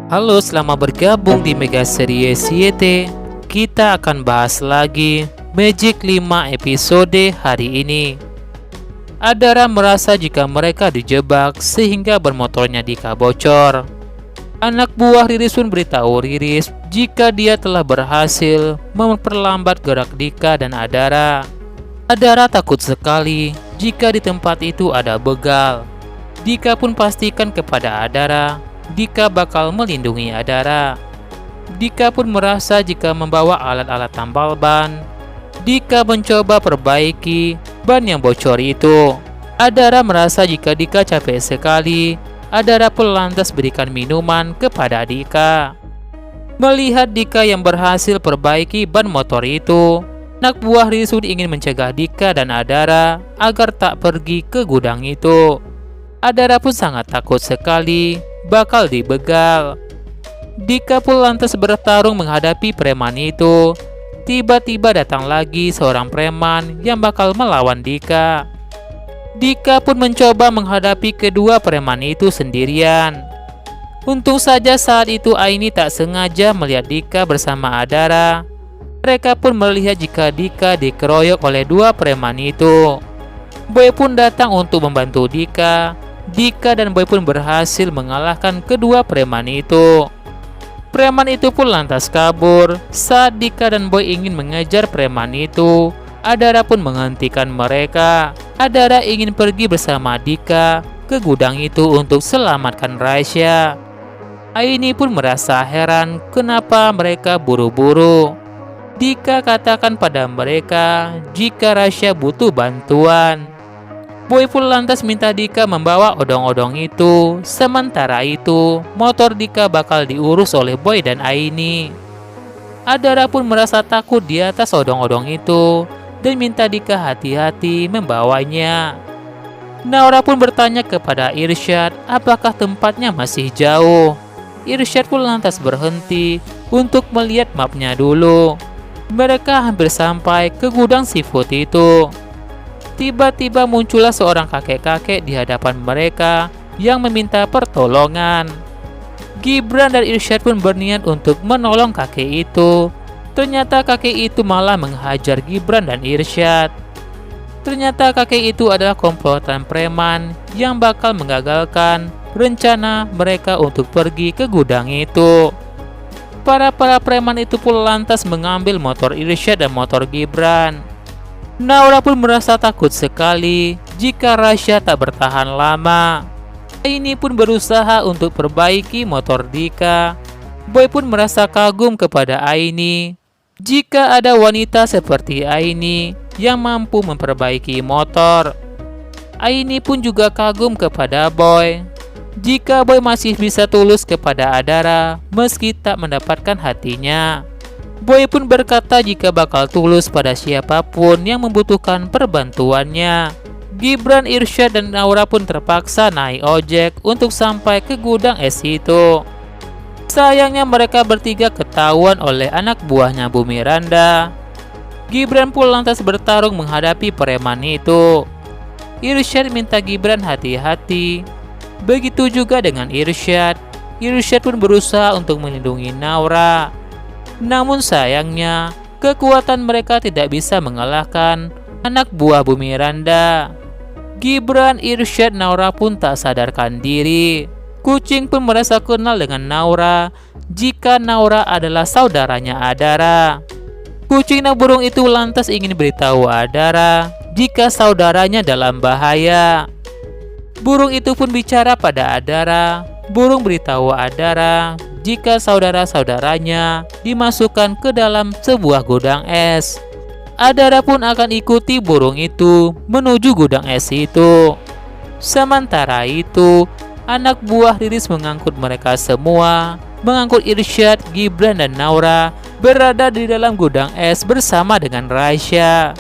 Halo, selamat bergabung di Mega Series YT. Kita akan bahas lagi Magic 5 episode hari ini. Adara merasa jika mereka dijebak sehingga bermotornya Dika bocor. Anak buah Riris pun beritahu Riris jika dia telah berhasil memperlambat gerak Dika dan Adara. Adara takut sekali jika di tempat itu ada begal. Dika pun pastikan kepada Adara Dika bakal melindungi Adara. Dika pun merasa jika membawa alat-alat tambal ban, Dika mencoba perbaiki ban yang bocor itu. Adara merasa jika Dika capek sekali, Adara pun lantas berikan minuman kepada Dika. Melihat Dika yang berhasil perbaiki ban motor itu, anak buah Risud ingin mencegah Dika dan Adara agar tak pergi ke gudang itu. Adara pun sangat takut sekali bakal dibegal. Dika pun lantas bertarung menghadapi preman itu. Tiba-tiba datang lagi seorang preman yang bakal melawan Dika. Dika pun mencoba menghadapi kedua preman itu sendirian. Untung saja saat itu Aini tak sengaja melihat Dika bersama Adara. Mereka pun melihat jika Dika dikeroyok oleh dua preman itu. Boy pun datang untuk membantu Dika. Dika dan Boy pun berhasil mengalahkan kedua preman itu. Preman itu pun lantas kabur. Saat Dika dan Boy ingin mengejar preman itu, Adara pun menghentikan mereka. Adara ingin pergi bersama Dika ke gudang itu untuk selamatkan Raisya. Aini pun merasa heran kenapa mereka buru-buru. Dika katakan pada mereka jika Raisya butuh bantuan. Boy pun lantas minta Dika membawa odong-odong itu. Sementara itu, motor Dika bakal diurus oleh Boy dan Aini. Adara pun merasa takut di atas odong-odong itu dan minta Dika hati-hati membawanya. Naura pun bertanya kepada Irsyad apakah tempatnya masih jauh. Irsyad pun lantas berhenti untuk melihat mapnya dulu. Mereka hampir sampai ke gudang seafood itu. Tiba-tiba muncullah seorang kakek-kakek di hadapan mereka yang meminta pertolongan. Gibran dan Irsyad pun berniat untuk menolong kakek itu. Ternyata kakek itu malah menghajar Gibran dan Irsyad. Ternyata kakek itu adalah komplotan preman yang bakal menggagalkan rencana mereka untuk pergi ke gudang itu. Para preman itu pun lantas mengambil motor Irsyad dan motor Gibran. Naura pun merasa takut sekali jika Raisya tak bertahan lama. Aini pun berusaha untuk perbaiki motor Dika. Boy pun merasa kagum kepada Aini. Jika ada wanita seperti Aini yang mampu memperbaiki motor. Aini pun juga kagum kepada Boy. Jika Boy masih bisa tulus kepada Adara meski tak mendapatkan hatinya. Boy pun berkata jika bakal tulus pada siapapun yang membutuhkan perbantuannya. Gibran, Irsyad, dan Naura pun terpaksa naik ojek untuk sampai ke gudang es itu. Sayangnya mereka bertiga ketahuan oleh anak buahnya Bu Miranda. Gibran pun lantas bertarung menghadapi preman itu. Irsyad minta Gibran hati-hati. Begitu juga dengan Irsyad. Irsyad pun berusaha untuk melindungi Naura. Namun sayangnya, kekuatan mereka tidak bisa mengalahkan anak buah Bu Miranda. Gibran, Irsyad, Naura pun tak sadarkan diri. Kucing pun merasa kenal dengan Naura jika Naura adalah saudaranya Adara. Kucing dan burung itu lantas ingin beritahu Adara jika saudaranya dalam bahaya. Burung itu pun bicara pada Adara. Burung beritahu Adara jika saudara-saudaranya dimasukkan ke dalam sebuah gudang es. Adara pun akan ikuti burung itu menuju gudang es itu. Sementara itu, anak buah Riris mengangkut mereka semua, mengangkut Irsyad, Gibran, dan Naura berada di dalam gudang es bersama dengan Raisya.